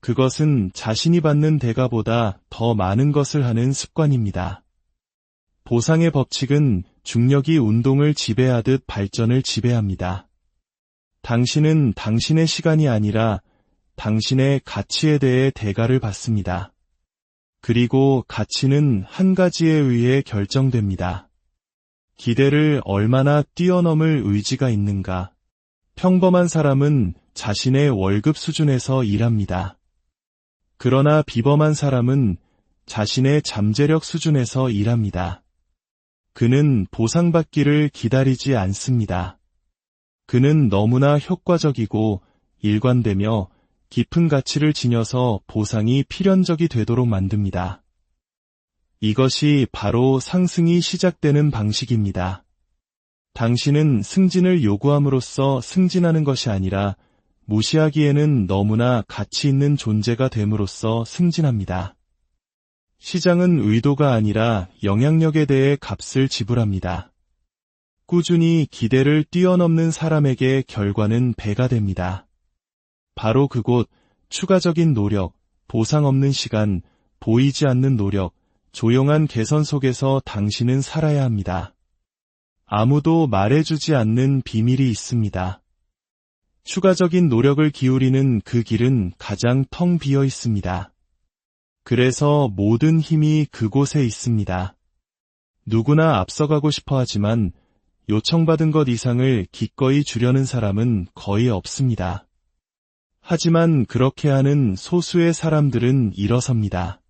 그것은 자신이 받는 대가보다 더 많은 것을 하는 습관입니다. 보상의 법칙은 중력이 운동을 지배하듯 발전을 지배합니다. 당신은 당신의 시간이 아니라 당신의 가치에 대해 대가를 받습니다. 그리고 가치는 한 가지에 의해 결정됩니다. 기대를 얼마나 뛰어넘을 의지가 있는가. 평범한 사람은 자신의 월급 수준에서 일합니다. 그러나 비범한 사람은 자신의 잠재력 수준에서 일합니다. 그는 보상받기를 기다리지 않습니다. 그는 너무나 효과적이고 일관되며 깊은 가치를 지녀서 보상이 필연적이 되도록 만듭니다. 이것이 바로 상승이 시작되는 방식입니다. 당신은 승진을 요구함으로써 승진하는 것이 아니라 무시하기에는 너무나 가치 있는 존재가 됨으로써 승진합니다. 시장은 의도가 아니라 영향력에 대해 값을 지불합니다. 꾸준히 기대를 뛰어넘는 사람에게 결과는 배가 됩니다. 바로 그곳 추가적인 노력, 보상 없는 시간, 보이지 않는 노력, 조용한 개선 속에서 당신은 살아야 합니다. 아무도 말해주지 않는 비밀이 있습니다. 추가적인 노력을 기울이는 그 길은 가장 텅 비어 있습니다. 그래서 모든 힘이 그곳에 있습니다. 누구나 앞서가고 싶어 하지만 요청받은 것 이상을 기꺼이 주려는 사람은 거의 없습니다. 하지만 그렇게 하는 소수의 사람들은 일어섭니다.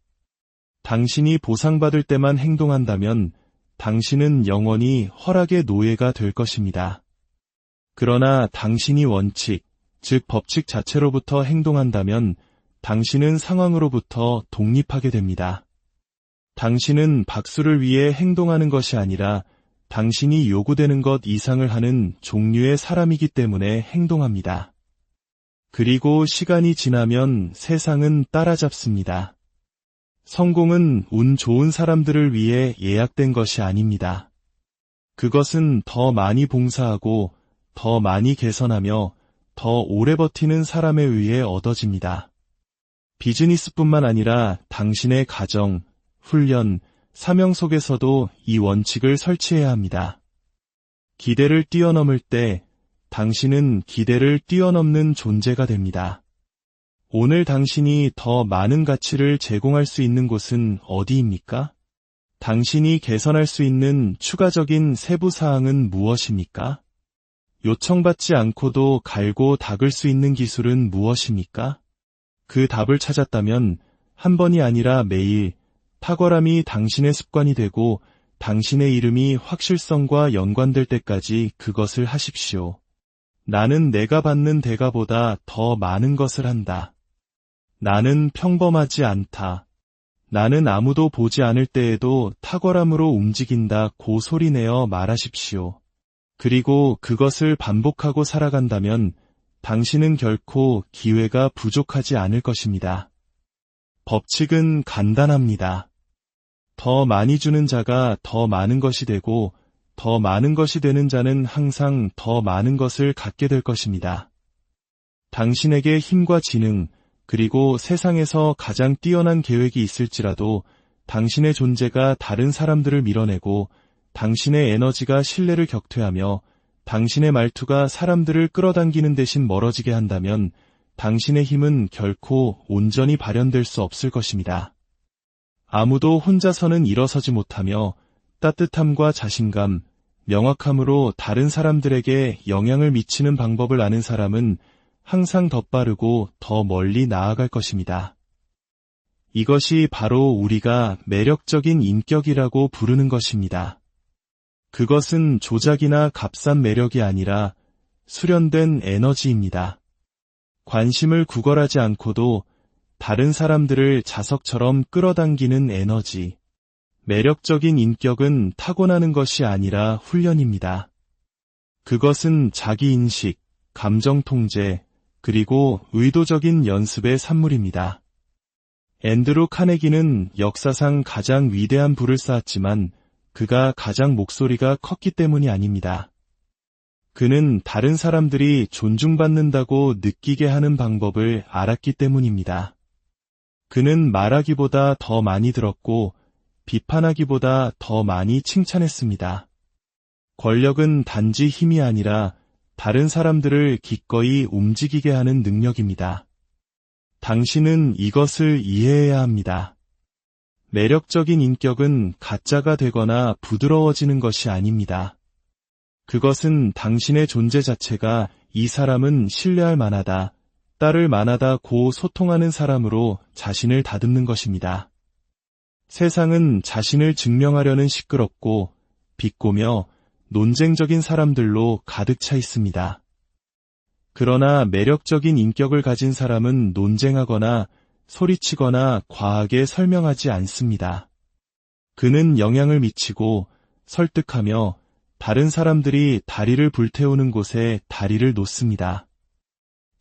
당신이 보상받을 때만 행동한다면 당신은 영원히 허락의 노예가 될 것입니다. 그러나 당신이 원칙, 즉 법칙 자체로부터 행동한다면 당신은 상황으로부터 독립하게 됩니다. 당신은 박수를 위해 행동하는 것이 아니라 당신이 요구되는 것 이상을 하는 종류의 사람이기 때문에 행동합니다. 그리고 시간이 지나면 세상은 따라잡습니다. 성공은 운 좋은 사람들을 위해 예약된 것이 아닙니다. 그것은 더 많이 봉사하고 더 많이 개선하며 더 오래 버티는 사람에 의해 얻어집니다. 비즈니스뿐만 아니라 당신의 가정, 훈련, 사명 속에서도 이 원칙을 설치해야 합니다. 기대를 뛰어넘을 때 당신은 기대를 뛰어넘는 존재가 됩니다. 오늘 당신이 더 많은 가치를 제공할 수 있는 곳은 어디입니까? 당신이 개선할 수 있는 추가적인 세부 사항은 무엇입니까? 요청받지 않고도 갈고 닦을 수 있는 기술은 무엇입니까? 그 답을 찾았다면 한 번이 아니라 매일 탁월함이 당신의 습관이 되고 당신의 이름이 확실성과 연관될 때까지 그것을 하십시오. 나는 내가 받는 대가보다 더 많은 것을 한다. 나는 평범하지 않다. 나는 아무도 보지 않을 때에도 탁월함으로 움직인다고 소리내어 말하십시오. 그리고 그것을 반복하고 살아간다면 당신은 결코 기회가 부족하지 않을 것입니다. 법칙은 간단합니다. 더 많이 주는 자가 더 많은 것이 되고 더 많은 것이 되는 자는 항상 더 많은 것을 갖게 될 것입니다. 당신에게 힘과 지능, 그리고 세상에서 가장 뛰어난 계획이 있을지라도 당신의 존재가 다른 사람들을 밀어내고 당신의 에너지가 신뢰를 격퇴하며 당신의 말투가 사람들을 끌어당기는 대신 멀어지게 한다면 당신의 힘은 결코 온전히 발현될 수 없을 것입니다. 아무도 혼자서는 일어서지 못하며 따뜻함과 자신감, 명확함으로 다른 사람들에게 영향을 미치는 방법을 아는 사람은 항상 더 빠르고 더 멀리 나아갈 것입니다. 이것이 바로 우리가 매력적인 인격이라고 부르는 것입니다. 그것은 조작이나 값싼 매력이 아니라 수련된 에너지입니다. 관심을 구걸하지 않고도 다른 사람들을 자석처럼 끌어당기는 에너지. 매력적인 인격은 타고나는 것이 아니라 훈련입니다. 그것은 자기인식, 감정통제, 그리고 의도적인 연습의 산물입니다. 앤드루 카네기는 역사상 가장 위대한 부를 쌓았지만 그가 가장 목소리가 컸기 때문이 아닙니다. 그는 다른 사람들이 존중받는다고 느끼게 하는 방법을 알았기 때문입니다. 그는 말하기보다 더 많이 들었고 비판하기보다 더 많이 칭찬했습니다. 권력은 단지 힘이 아니라 다른 사람들을 기꺼이 움직이게 하는 능력입니다. 당신은 이것을 이해해야 합니다. 매력적인 인격은 가짜가 되거나 부드러워지는 것이 아닙니다. 그것은 당신의 존재 자체가 이 사람은 신뢰할 만하다, 따를 만하다고 소통하는 사람으로 자신을 다듬는 것입니다. 세상은 자신을 증명하려는 시끄럽고 비꼬며 논쟁적인 사람들로 가득 차 있습니다. 그러나 매력적인 인격을 가진 사람은 논쟁하거나 소리치거나 과하게 설명하지 않습니다. 그는 영향을 미치고 설득하며 다른 사람들이 다리를 불태우는 곳에 다리를 놓습니다.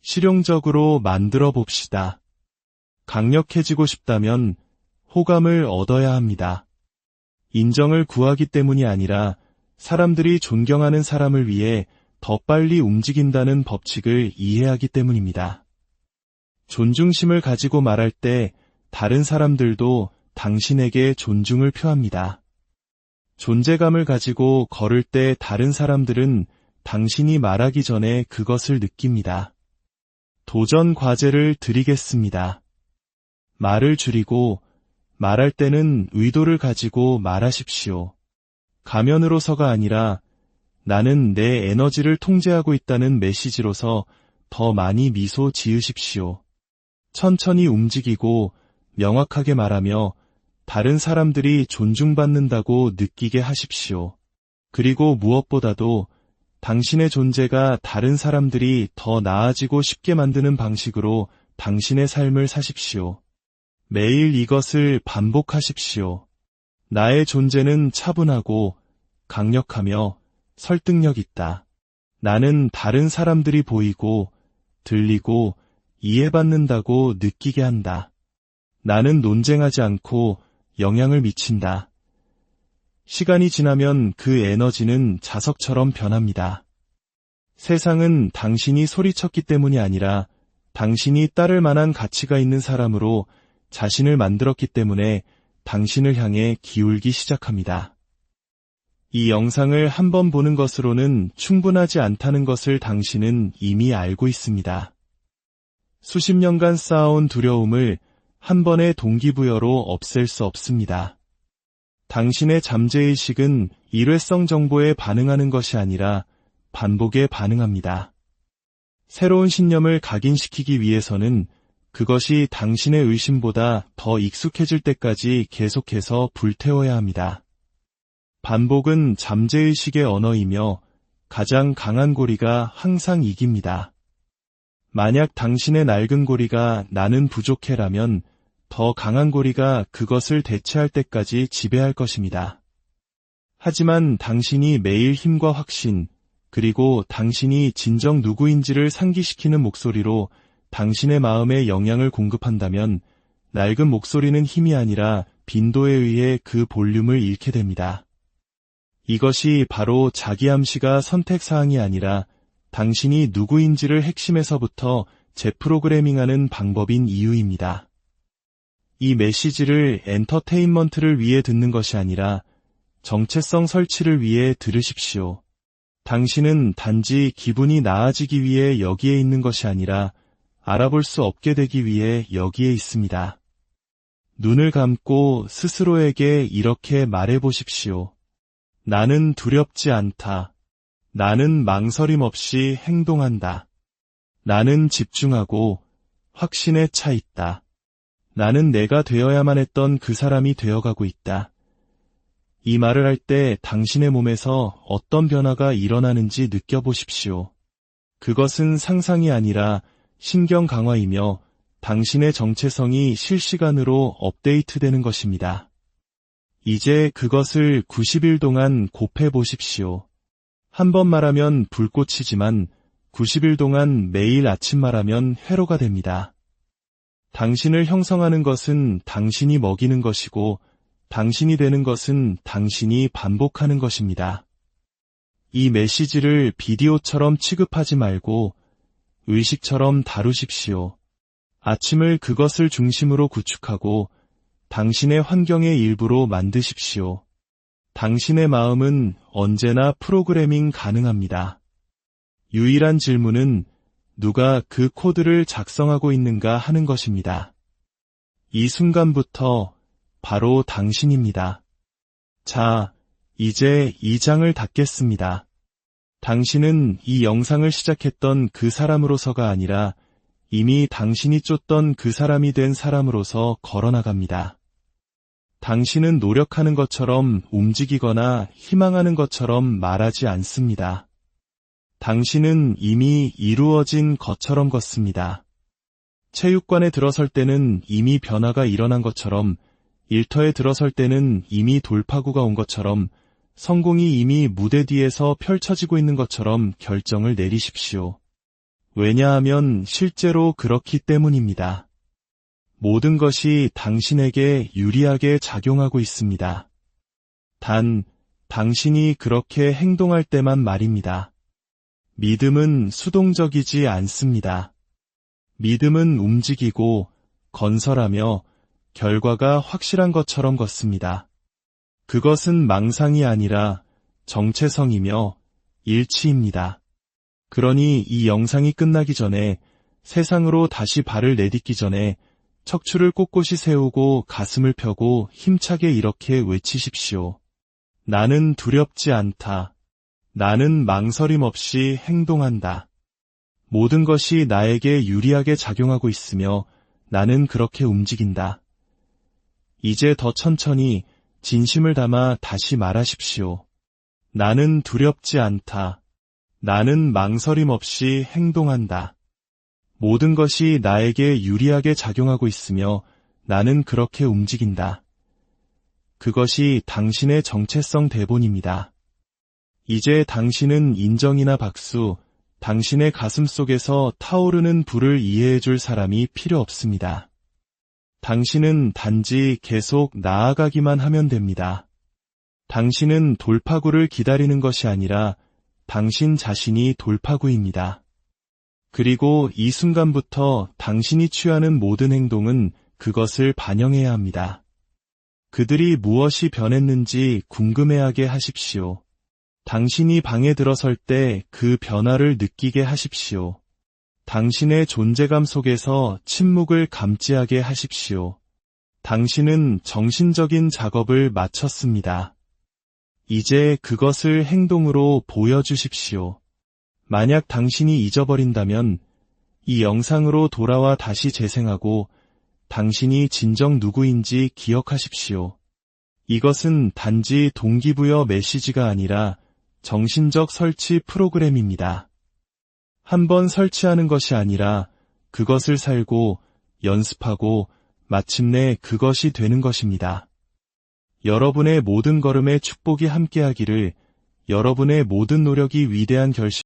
실용적으로 만들어 봅시다. 강력해지고 싶다면 호감을 얻어야 합니다. 인정을 구하기 때문이 아니라 사람들이 존경하는 사람을 위해 더 빨리 움직인다는 법칙을 이해하기 때문입니다. 존중심을 가지고 말할 때 다른 사람들도 당신에게 존중을 표합니다. 존재감을 가지고 걸을 때 다른 사람들은 당신이 말하기 전에 그것을 느낍니다. 도전 과제를 드리겠습니다. 말을 줄이고 말할 때는 의도를 가지고 말하십시오. 가면으로서가 아니라 나는 내 에너지를 통제하고 있다는 메시지로서 더 많이 미소 지으십시오. 천천히 움직이고 명확하게 말하며 다른 사람들이 존중받는다고 느끼게 하십시오. 그리고 무엇보다도 당신의 존재가 다른 사람들이 더 나아지고 쉽게 만드는 방식으로 당신의 삶을 사십시오. 매일 이것을 반복하십시오. 나의 존재는 차분하고 강력하며 설득력 있다. 나는 다른 사람들이 보이고 들리고 이해받는다고 느끼게 한다. 나는 논쟁하지 않고 영향을 미친다. 시간이 지나면 그 에너지는 자석처럼 변합니다. 세상은 당신이 소리쳤기 때문이 아니라 당신이 따를 만한 가치가 있는 사람으로 자신을 만들었기 때문에 당신을 향해 기울기 시작합니다. 이 영상을 한 번 보는 것으로는 충분하지 않다는 것을 당신은 이미 알고 있습니다. 수십 년간 쌓아온 두려움을 한 번의 동기부여로 없앨 수 없습니다. 당신의 잠재의식은 일회성 정보에 반응하는 것이 아니라 반복에 반응합니다. 새로운 신념을 각인시키기 위해서는 그것이 당신의 의심보다 더 익숙해질 때까지 계속해서 불태워야 합니다. 반복은 잠재의식의 언어이며 가장 강한 고리가 항상 이깁니다. 만약 당신의 낡은 고리가 나는 부족해라면 더 강한 고리가 그것을 대체할 때까지 지배할 것입니다. 하지만 당신이 매일 힘과 확신, 그리고 당신이 진정 누구인지를 상기시키는 목소리로 당신의 마음에 영향을 공급한다면 낡은 목소리는 힘이 아니라 빈도에 의해 그 볼륨을 잃게 됩니다. 이것이 바로 자기암시가 선택사항이 아니라 당신이 누구인지를 핵심에서부터 재프로그래밍하는 방법인 이유입니다. 이 메시지를 엔터테인먼트를 위해 듣는 것이 아니라 정체성 설치를 위해 들으십시오. 당신은 단지 기분이 나아지기 위해 여기에 있는 것이 아니라 알아볼 수 없게 되기 위해 여기에 있습니다. 눈을 감고 스스로에게 이렇게 말해보십시오. 나는 두렵지 않다. 나는 망설임 없이 행동한다. 나는 집중하고 확신에 차 있다. 나는 내가 되어야만 했던 그 사람이 되어가고 있다. 이 말을 할 때 당신의 몸에서 어떤 변화가 일어나는지 느껴보십시오. 그것은 상상이 아니라 신경 강화이며 당신의 정체성이 실시간으로 업데이트되는 것입니다. 이제 그것을 90일 동안 곱해 보십시오. 한 번 말하면 불꽃이지만 90일 동안 매일 아침 말하면 회로가 됩니다. 당신을 형성하는 것은 당신이 먹이는 것이고 당신이 되는 것은 당신이 반복하는 것입니다. 이 메시지를 비디오처럼 취급하지 말고 의식처럼 다루십시오. 아침을 그것을 중심으로 구축하고 당신의 환경의 일부로 만드십시오. 당신의 마음은 언제나 프로그래밍 가능합니다. 유일한 질문은 누가 그 코드를 작성하고 있는가 하는 것입니다. 이 순간부터 바로 당신입니다. 자, 이제 2장을 닫겠습니다. 당신은 이 영상을 시작했던 그 사람으로서가 아니라 이미 당신이 쫓던 그 사람이 된 사람으로서 걸어나갑니다. 당신은 노력하는 것처럼 움직이거나 희망하는 것처럼 말하지 않습니다. 당신은 이미 이루어진 것처럼 걷습니다. 체육관에 들어설 때는 이미 변화가 일어난 것처럼, 일터에 들어설 때는 이미 돌파구가 온 것처럼, 성공이 이미 무대 뒤에서 펼쳐지고 있는 것처럼 결정을 내리십시오. 왜냐하면 실제로 그렇기 때문입니다. 모든 것이 당신에게 유리하게 작용하고 있습니다. 단, 당신이 그렇게 행동할 때만 말입니다. 믿음은 수동적이지 않습니다. 믿음은 움직이고 건설하며 결과가 확실한 것처럼 걷습니다. 그것은 망상이 아니라 정체성이며 일치입니다. 그러니 이 영상이 끝나기 전에, 세상으로 다시 발을 내딛기 전에 척추를 꼿꼿이 세우고 가슴을 펴고 힘차게 이렇게 외치십시오. 나는 두렵지 않다. 나는 망설임 없이 행동한다. 모든 것이 나에게 유리하게 작용하고 있으며 나는 그렇게 움직인다. 이제 더 천천히 진심을 담아 다시 말하십시오. 나는 두렵지 않다. 나는 망설임 없이 행동한다. 모든 것이 나에게 유리하게 작용하고 있으며 나는 그렇게 움직인다. 그것이 당신의 정체성 대본입니다. 이제 당신은 인정이나 박수, 당신의 가슴 속에서 타오르는 불을 이해해줄 사람이 필요 없습니다. 당신은 단지 계속 나아가기만 하면 됩니다. 당신은 돌파구를 기다리는 것이 아니라 당신 자신이 돌파구입니다. 그리고 이 순간부터 당신이 취하는 모든 행동은 그것을 반영해야 합니다. 그들이 무엇이 변했는지 궁금해하게 하십시오. 당신이 방에 들어설 때 그 변화를 느끼게 하십시오. 당신의 존재감 속에서 침묵을 감지하게 하십시오. 당신은 정신적인 작업을 마쳤습니다. 이제 그것을 행동으로 보여주십시오. 만약 당신이 잊어버린다면 이 영상으로 돌아와 다시 재생하고 당신이 진정 누구인지 기억하십시오. 이것은 단지 동기부여 메시지가 아니라 정신적 설치 프로그램입니다. 한번 설치하는 것이 아니라 그것을 살고 연습하고 마침내 그것이 되는 것입니다. 여러분의 모든 걸음에 축복이 함께하기를, 여러분의 모든 노력이 위대한 결실